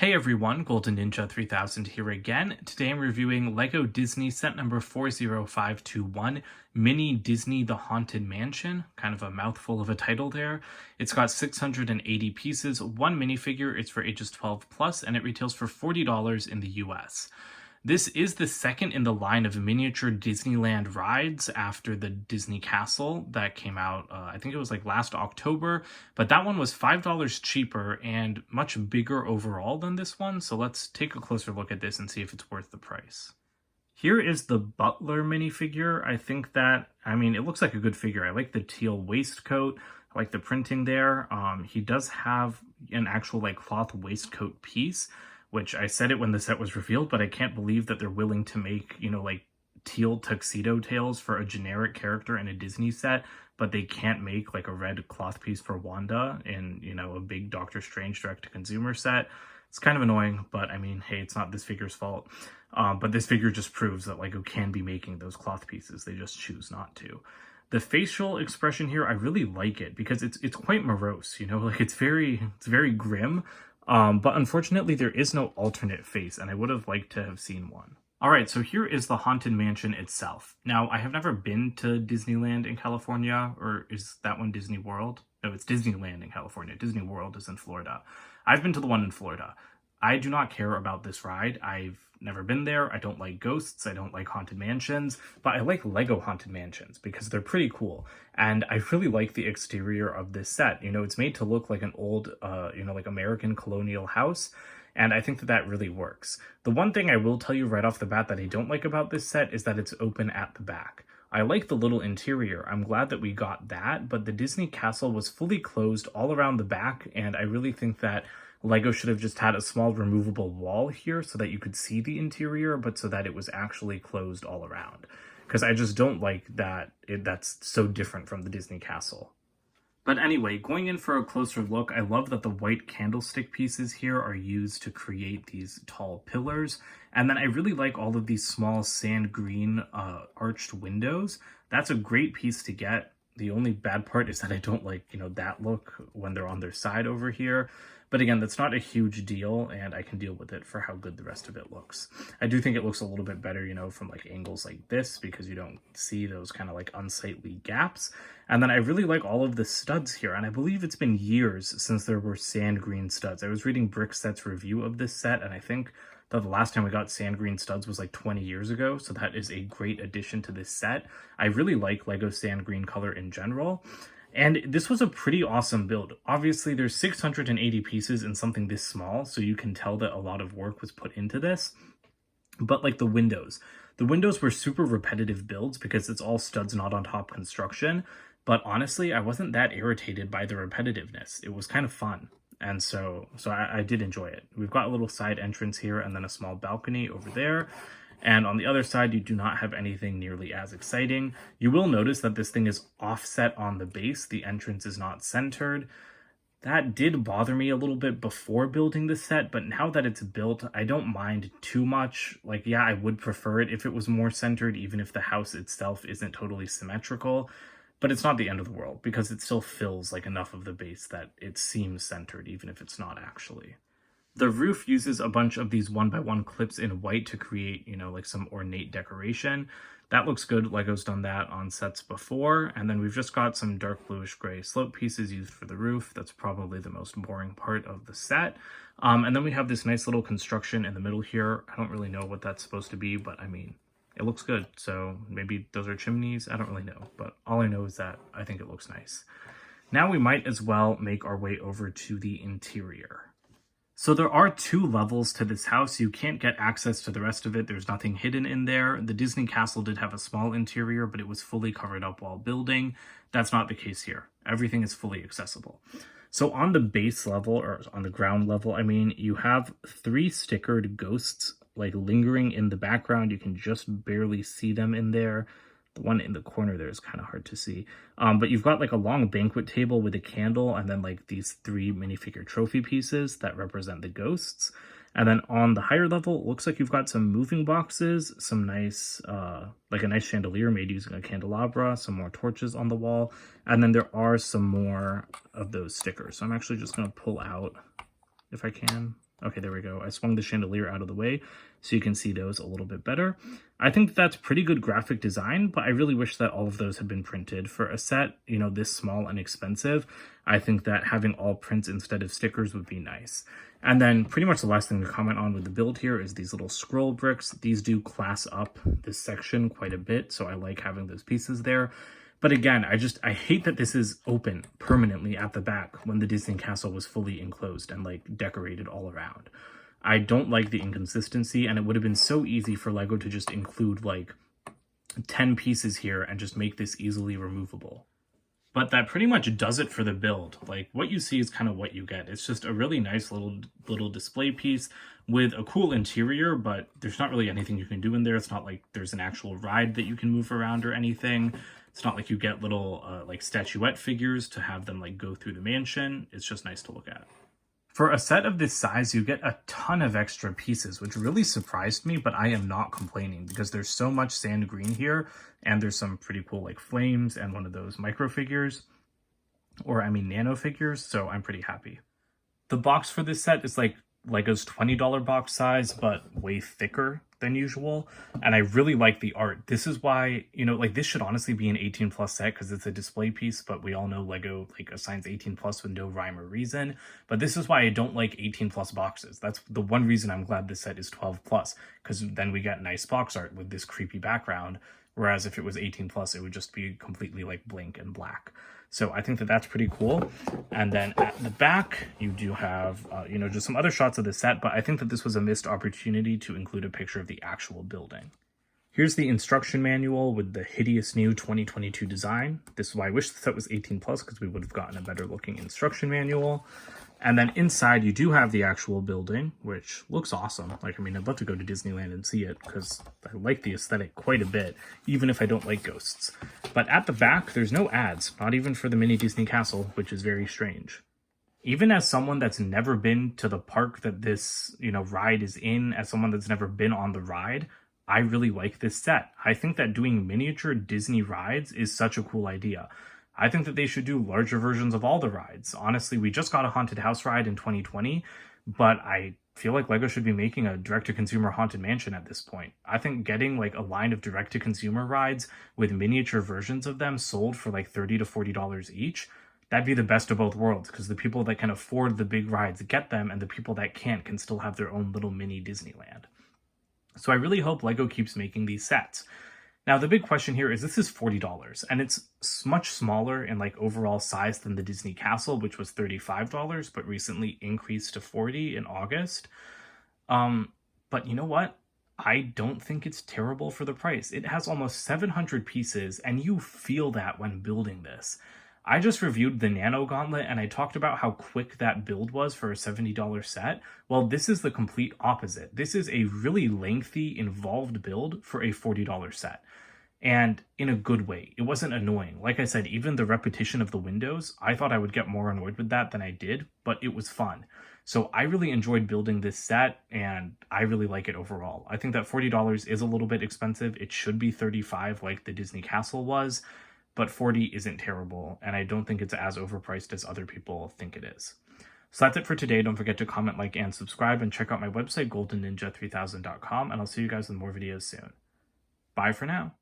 Hey everyone, Golden Ninja 3000 here again. Today I'm reviewing LEGO Disney set number 40521, Mini Disney The Haunted Mansion. Kind of a mouthful of a title there. It's got 680 pieces, one minifigure, it's for ages 12 plus, and it retails for $40 in the US. This is the second in the line of miniature Disneyland rides after the Disney Castle that came out, I think it was like last October, but that one was $5 cheaper and much bigger overall than this one. So let's take a closer look at this and see if it's worth the price. Here is the Butler minifigure. It looks like a good figure. I like the teal waistcoat. I like the printing there. He does have an actual like cloth waistcoat piece, which I said it when the set was revealed, but I can't believe that they're willing to make, like teal tuxedo tails for a generic character in a Disney set, but they can't make like a red cloth piece for Wanda in, a big Doctor Strange direct-to-consumer set. It's kind of annoying, but I mean, hey, it's not this figure's fault. But this figure just proves that LEGO can be making those cloth pieces. They just choose not to. The facial expression here, I really like it because it's quite morose, like it's very grim. But unfortunately, there is no alternate face, and I would have liked to have seen one. Alright, so here is the Haunted Mansion itself. Now, I have never been to Disneyland in California, or is that one Disney World? No, it's Disneyland in California. Disney World is in Florida. I've been to the one in Florida. I do not care about this ride. I've never been there. I don't like ghosts. I don't like haunted mansions, but I like LEGO haunted mansions because they're pretty cool. And I really like the exterior of this set. It's made to look like an old, like American colonial house. And I think that really works. The one thing I will tell you right off the bat that I don't like about this set is that it's open at the back. I like the little interior. I'm glad that we got that, but the Disney Castle was fully closed all around the back, and I really think that LEGO should have just had a small removable wall here so that you could see the interior, but so that it was actually closed all around. Because I just don't like that that's so different from the Disney Castle. But anyway, going in for a closer look, I love that the white candlestick pieces here are used to create these tall pillars. And then I really like all of these small sand green arched windows. That's a great piece to get. The only bad part is that I don't like, that look when they're on their side over here. But again, that's not a huge deal, and I can deal with it for how good the rest of it looks. I do think it looks a little bit better, from like angles like this, because you don't see those kind of like unsightly gaps. And then I really like all of the studs here, and I believe it's been years since there were sand green studs. I was reading Brickset's review of this set, and I think that the last time we got sand green studs was like 20 years ago, so that is a great addition to this set. I really like LEGO sand green color in general. And this was a pretty awesome build. Obviously, there's 680 pieces in something this small, so you can tell that a lot of work was put into this. But like the windows were super repetitive builds because it's all studs not on top construction. But honestly, I wasn't that irritated by the repetitiveness. It was kind of fun. And so I did enjoy it. We've got a little side entrance here and then a small balcony over there. And on the other side, you do not have anything nearly as exciting. You will notice that this thing is offset on the base. The entrance is not centered. That did bother me a little bit before building the set, but now that it's built, I don't mind too much. Like, yeah, I would prefer it if it was more centered, even if the house itself isn't totally symmetrical. But it's not the end of the world, because it still fills like enough of the base that it seems centered, even if it's not actually. The roof uses a bunch of these 1x1 clips in white to create, like some ornate decoration. That looks good. LEGO's done that on sets before. And then we've just got some dark bluish gray slope pieces used for the roof. That's probably the most boring part of the set. And then we have this nice little construction in the middle here. I don't really know what that's supposed to be, but I mean, it looks good. So maybe those are chimneys. I don't really know, but all I know is that I think it looks nice. Now we might as well make our way over to the interior. So there are 2 levels to this house. You can't get access to the rest of it. There's nothing hidden in there. The Disney Castle did have a small interior, but it was fully covered up while building. That's not the case here. Everything is fully accessible. So on the base level, or on the ground level, you have 3 stickered ghosts like lingering in the background. You can just barely see them in there. The one in the corner there is kind of hard to see. But you've got like a long banquet table with a candle and then like these 3 minifigure trophy pieces that represent the ghosts. And then on the higher level, it looks like you've got some moving boxes, some nice, like a nice chandelier made using a candelabra, some more torches on the wall. And then there are some more of those stickers. So I'm actually just going to pull out, if I can, Okay, there we go. I swung the chandelier out of the way so you can see those a little bit better. I think that's pretty good graphic design, but I really wish that all of those had been printed. For a set, you know, this small and expensive, I think that having all prints instead of stickers would be nice. And then pretty much the last thing to comment on with the build here is these little scroll bricks. These do class up this section quite a bit, so I like having those pieces there. But again, I hate that this is open permanently at the back when the Disney castle was fully enclosed and like decorated all around. I don't like the inconsistency, and it would have been so easy for LEGO to just include like 10 pieces here and just make this easily removable. But that pretty much does it for the build. Like, what you see is kind of what you get. It's just a really nice little display piece with a cool interior, but there's not really anything you can do in there. It's not like there's an actual ride that you can move around or anything. It's not like you get little like statuette figures to have them like go through the mansion. It's just nice to look at. For a set of this size, you get a ton of extra pieces, which really surprised me, but I am not complaining because there's so much sand green here, and there's some pretty cool like flames and one of those micro figures, or I mean nano figures, so I'm pretty happy. The box for this set is like LEGO's $20 box size, but way thicker than usual, and I really like the art. This is why, you know, like this should honestly be an 18 plus set because it's a display piece, but we all know LEGO like assigns 18 plus with no rhyme or reason. But this is why I don't like 18 plus boxes. That's the one reason I'm glad this set is 12 plus, because then we get nice box art with this creepy background, whereas if it was 18 plus, it would just be completely like blank and black. So I think that that's pretty cool. And then at the back, you do have, you know, just some other shots of the set, but I think that this was a missed opportunity to include a picture of the actual building. Here's the instruction manual with the hideous new 2022 design. This is why I wish the set was 18 plus, because we would have gotten a better looking instruction manual. And then inside you do have the actual building, which looks awesome. Like, I mean, I'd love to go to Disneyland and see it because I like the aesthetic quite a bit, even if I don't like ghosts. But at the back, there's no ads, not even for the mini Disney castle, which is very strange. Even as someone that's never been to the park that this, you know, ride is in, as someone that's never been on the ride, I really like this set. I think that doing miniature Disney rides is such a cool idea. I think that they should do larger versions of all the rides. Honestly, we just got a haunted house ride in 2020, but I feel like LEGO should be making a direct-to-consumer haunted mansion at this point. I think getting like a line of direct-to-consumer rides with miniature versions of them sold for like $30 to $40 each, that'd be the best of both worlds, because the people that can afford the big rides get them, and the people that can't can still have their own little mini Disneyland. So I really hope LEGO keeps making these sets. Now, the big question here is this is $40, and it's much smaller in like overall size than the Disney Castle, which was $35, but recently increased to $40 in August. But you know what? I don't think it's terrible for the price. It has almost 700 pieces, and you feel that when building this. I just reviewed the Nano Gauntlet, and I talked about how quick that build was for a $70 set. Well, this is the complete opposite. This is a really lengthy, involved build for a $40 set. And in a good way. It wasn't annoying. Like I said, even the repetition of the windows, I thought I would get more annoyed with that than I did, but it was fun. So I really enjoyed building this set, and I really like it overall. I think that $40 is a little bit expensive. It should be $35 like the Disney Castle was, but $40 isn't terrible, and I don't think it's as overpriced as other people think it is. So that's it for today. Don't forget to comment, like, and subscribe, and check out my website, goldenninja3000.com, and I'll see you guys in more videos soon. Bye for now.